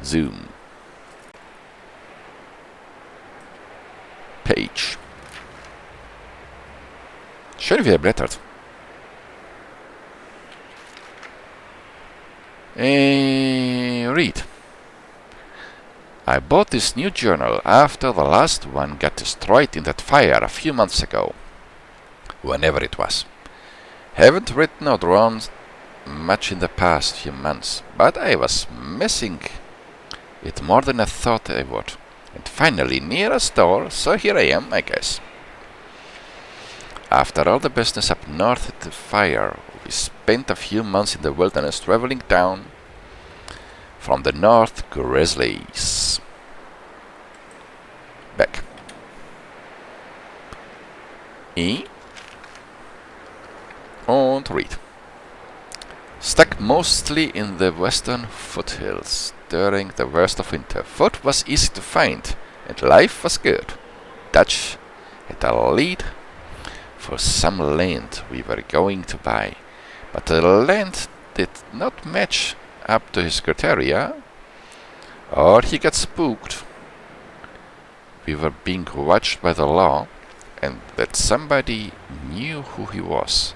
Zoom. Page. Schön, wie er blättert. Read. I bought this new journal after the last one got destroyed in that fire a few months ago. Whenever it was. Haven't written or drawn much in the past few months, but I was missing it more than I thought I would. And finally near a store, so here I am, I guess. After all the business up north at the fire, we spent a few months in the wilderness traveling down from the North Grizzlies. Back. Und read. Stuck mostly in the western foothills during the worst of winter. Food was easy to find and life was good. Dutch had a lead for some land we were going to buy, but the land did not match up to his criteria, or he got spooked. We were being watched by the law, and that somebody knew who he was,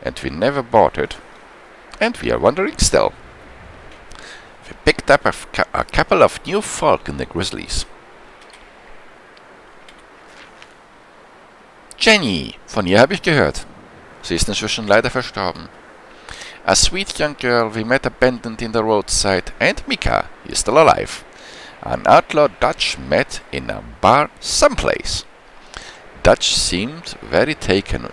and we never bought it, and we are wondering still. We picked up a couple of new folk in the Grizzlies. Jenny, von ihr habe ich gehört. Sie ist inzwischen leider verstorben. A sweet young girl we met abandoned in the roadside, and Mika is still alive. An outlaw Dutch met in a bar someplace. Dutch seemed very taken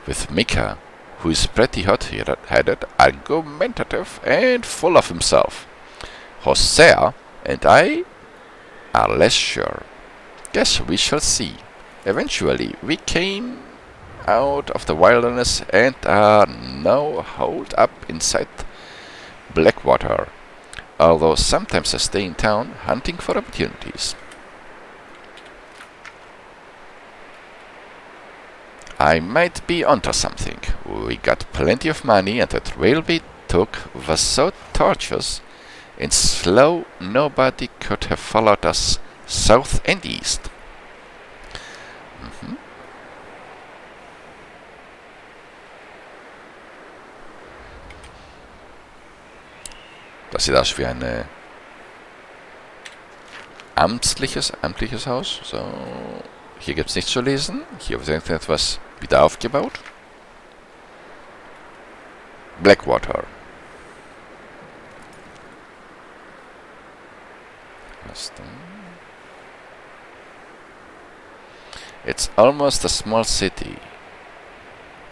with Mika, who is pretty hot-headed, argumentative, and full of himself. Hosea and I are less sure. Guess we shall see. Eventually, we came out of the wilderness and are now holed up inside Blackwater, although sometimes I stay in town hunting for opportunities. I might be onto something. We got plenty of money and the trail we took was so tortuous and slow nobody could have followed us south and east. Das sieht aus wie ein amtliches Haus. So, hier gibt es nichts zu lesen. Hier wird etwas wieder aufgebaut. Blackwater. It's almost a small city.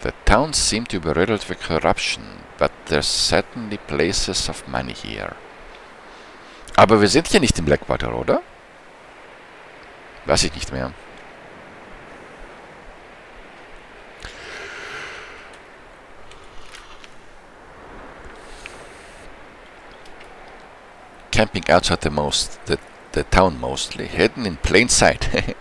The town seemed to be riddled with corruption, but there's certainly places of money here. Aber wir sind hier nicht in Blackwater, oder? Weiß ich nicht mehr. Camping outside the town mostly, hidden in plain sight.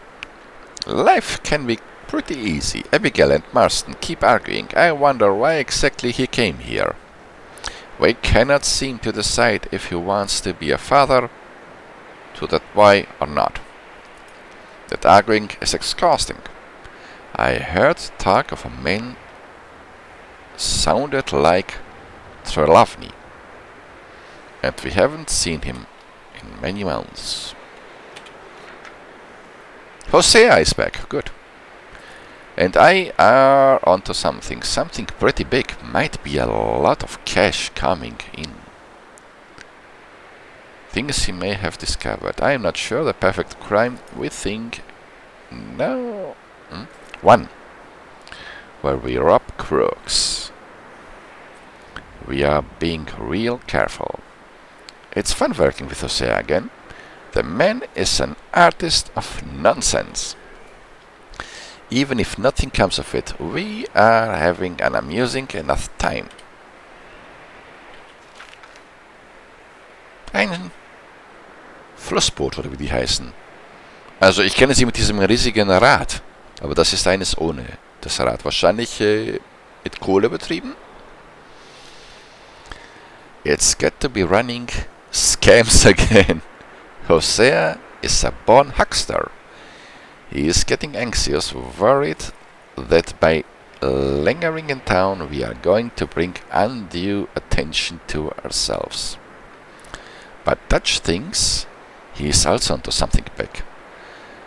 Life can be pretty easy. Abigail and Marston keep arguing. I wonder why exactly he came here. We cannot seem to decide if he wants to be a father to that boy or not. That arguing is exhausting. I heard talk of a man sounded like Trelawney, and we haven't seen him in many months. Hosea is back. Good. And I are onto something pretty big. Might be a lot of cash coming in. Things he may have discovered. I am not sure. The perfect crime we think. No. One. Where we rob crooks. We are being real careful. It's fun working with Hosea again. The man is an artist of nonsense. Even if nothing comes of it, we are having an amusing enough time. Ein Flussboot, oder wie die heißen. Also ich kenne sie mit diesem riesigen Rad, aber das ist eines ohne das Rad. Wahrscheinlich mit Kohle betrieben. It's got to be running Scams again. Hosea is a born huckster. He is getting anxious, worried that by lingering in town we are going to bring undue attention to ourselves. But Dutch thinks he is also onto something big.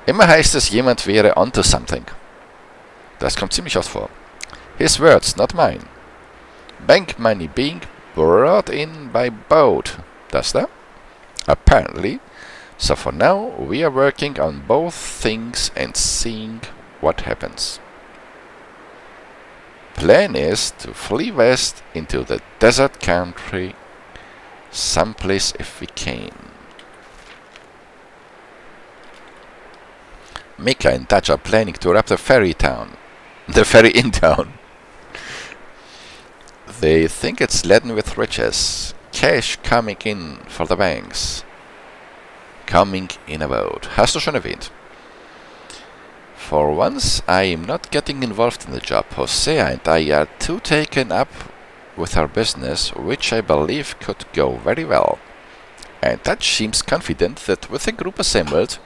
Immer heißt es, jemand wäre onto something. Das kommt ziemlich oft vor. His words, not mine. Bank money being brought in by boat. Does that? Apparently. So for now, we are working on both things and seeing what happens. Plan is to flee west into the desert country, someplace if we can. Mika and Dutch are planning to rob the ferry in town. They think it's laden with riches, cash coming in for the banks. Coming in a boat. Hast du schon erwähnt. For once, I am not getting involved in the job. Hosea and I are too taken up with our business, which I believe could go very well. And Dutch seems confident that with the group assembled,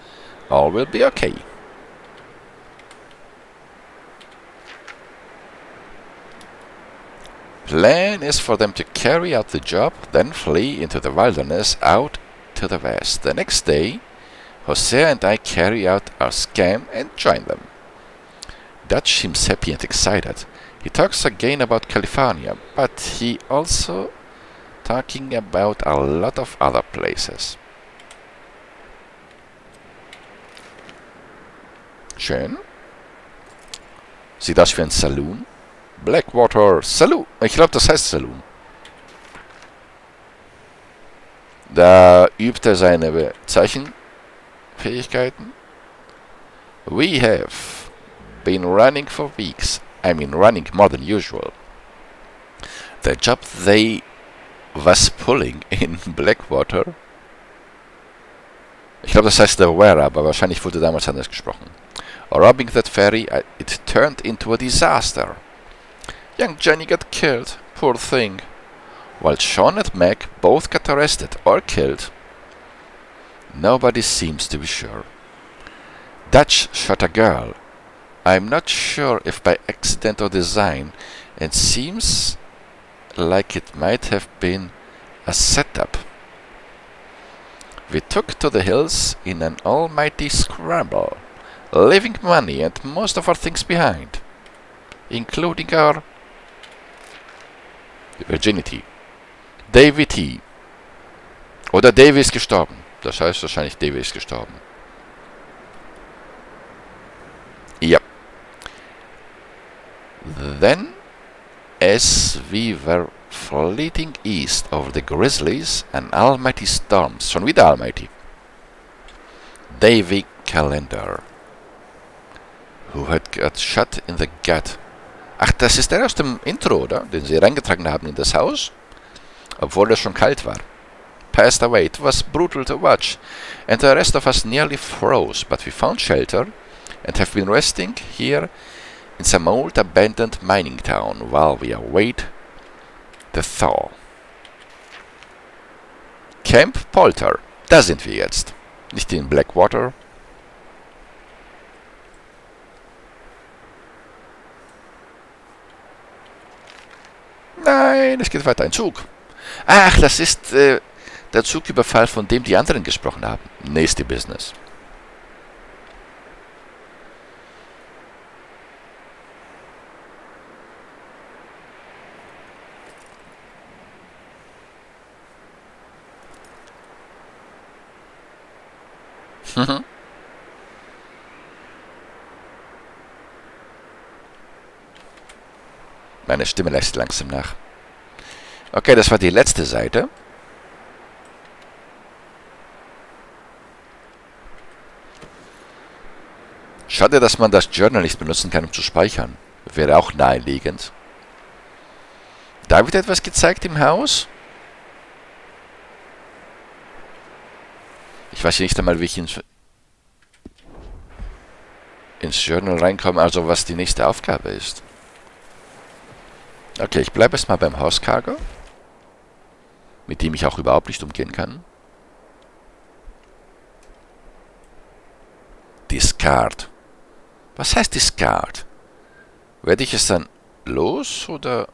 all will be okay. Plan is for them to carry out the job, then flee into the wilderness out to the west. The next day, Hosea and I carry out our scam and join them. Dutch seems happy and excited. He talks again about California, but he also talking about a lot of other places. Schön. Sieht aus wie ein Saloon. Blackwater Saloon. Ich glaube, das heißt Saloon. Da übt er seine Zeichenfähigkeiten. We have been running for weeks. I mean running more than usual. The job they was pulling in Blackwater. Ich glaube, das heißt The Were, aber wahrscheinlich wurde damals anders gesprochen. Robbing that ferry, it turned into a disaster. Young Jenny got killed, poor thing. While Sean and Meg both got arrested or killed. Nobody seems to be sure. Dutch shot a girl. I'm not sure if by accident or design, and seems like it might have been a setup. We took to the hills in an almighty scramble, leaving money and most of our things behind, including our virginity. Davy T. Oder Davy ist gestorben. Das heißt wahrscheinlich Davy ist gestorben. Ja. Then, as we were fleeting east over the Grizzlies, an almighty storm. Schon wieder almighty. Davy Calendar. Who had got shot in the gut. Ach, das ist der aus dem Intro, oder? Den sie reingetragen haben in das Haus, obwohl es schon kalt war. Passed away. It was brutal to watch, and the rest of us nearly froze, but we found shelter and have been resting here in some old abandoned mining town while we await the thaw. Camp Polter. Da sind wir jetzt. Nicht in Blackwater. Nein, es geht weiter. Ein Zug. Ach, das ist der Zugüberfall, von dem die anderen gesprochen haben. Nächste Business. Meine Stimme lässt langsam nach. Okay, das war die letzte Seite. Schade, dass man das Journal nicht benutzen kann, um zu speichern. Wäre auch naheliegend. Da wird etwas gezeigt im Haus. Ich weiß nicht einmal, wie ich ins Journal reinkomme, also was die nächste Aufgabe ist. Okay, ich bleibe erstmal beim Hauscargo. mit dem ich auch überhaupt nicht umgehen kann. Discard. Was heißt Discard? Werde ich es dann los oder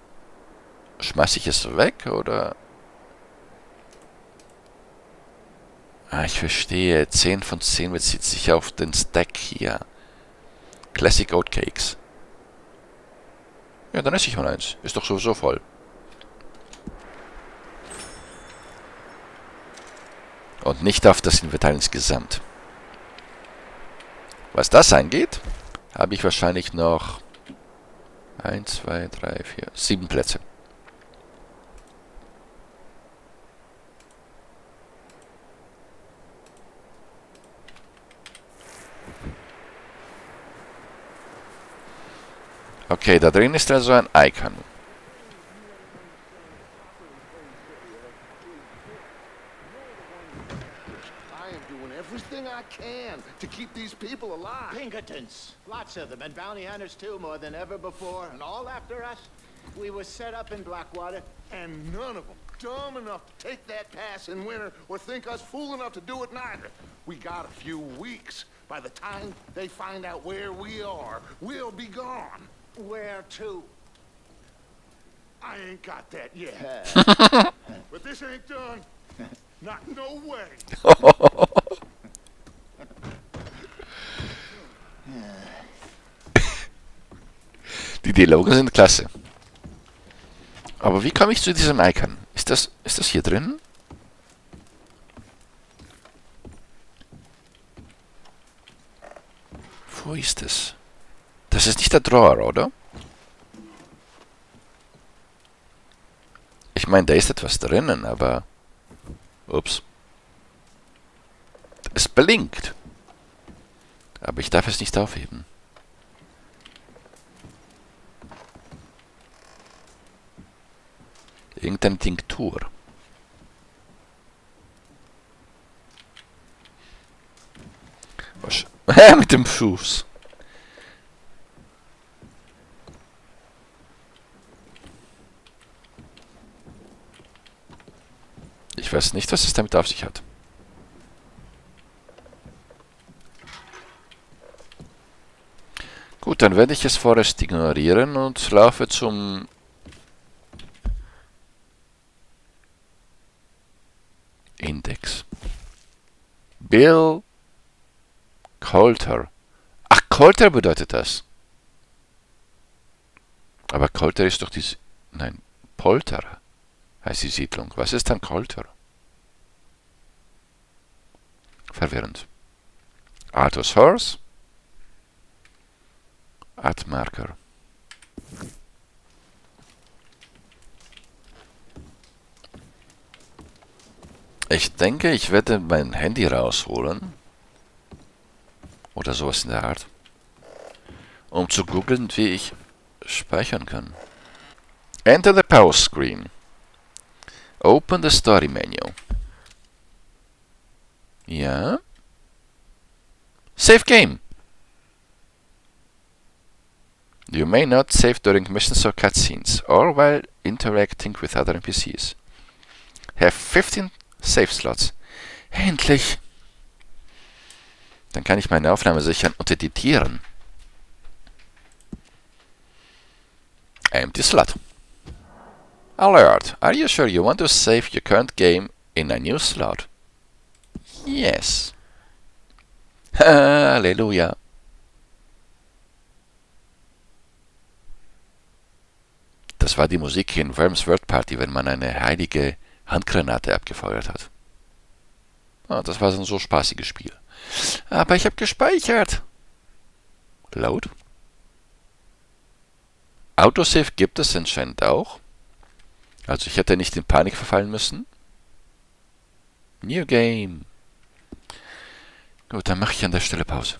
schmeiße ich es weg oder... ich verstehe. 10 von 10 bezieht sich auf den Stack hier. Classic Oatcakes. Ja, dann esse ich mal eins. Ist doch sowieso voll. Und nicht auf das Inventar insgesamt. Was das angeht, habe ich wahrscheinlich noch 1, 2, 3, 4, 7 Plätze. Okay, da drin ist also ein Icon. Everything I can to keep these people alive. Pinkertons. Lots of them. And bounty hunters, too, more than ever before. And all after us. We were set up in Blackwater. And none of them dumb enough to take that pass in winter or think us fool enough to do it neither. We got a few weeks. By the time they find out where we are, we'll be gone. Where to? I ain't got that yet. But this ain't done. Not no way. Die Dialoge sind klasse. Aber wie komme ich zu diesem Icon? Ist das hier drin? Wo ist es? Das ist nicht der Drawer, oder? Ich meine, da ist etwas drinnen, aber... Ups. Es blinkt. Aber ich darf es nicht aufheben. Irgendeine Tinktur. Was? Mit dem Fuß. Ich weiß nicht, was es damit auf sich hat. Gut, dann werde ich es vorerst ignorieren und laufe zum Index. Bill Coulter. Ach, Coulter bedeutet das. Aber Coulter ist doch die... Nein, Polter heißt die Siedlung. Was ist dann Coulter? Verwirrend. Auto Source. Add Marker. Ich denke, ich werde mein Handy rausholen. Oder sowas in der Art. Um zu googeln, wie ich speichern kann. Enter the pause screen. Open the story menu. Ja. Save game. You may not save during missions or cutscenes or while interacting with other NPCs. Have 15 Save Slots. Endlich! Dann kann ich meine Aufnahme sichern und editieren. Empty slot. Alert! Are you sure you want to save your current game in a new slot? Yes. Halleluja. Das war die Musik in Worms World Party, wenn man eine heilige Handgranate abgefeuert hat. Das war so ein so spaßiges Spiel. Aber ich habe gespeichert. Load. Autosave gibt es anscheinend auch. Also ich hätte nicht in Panik verfallen müssen. New Game. Gut, dann mache ich an der Stelle Pause.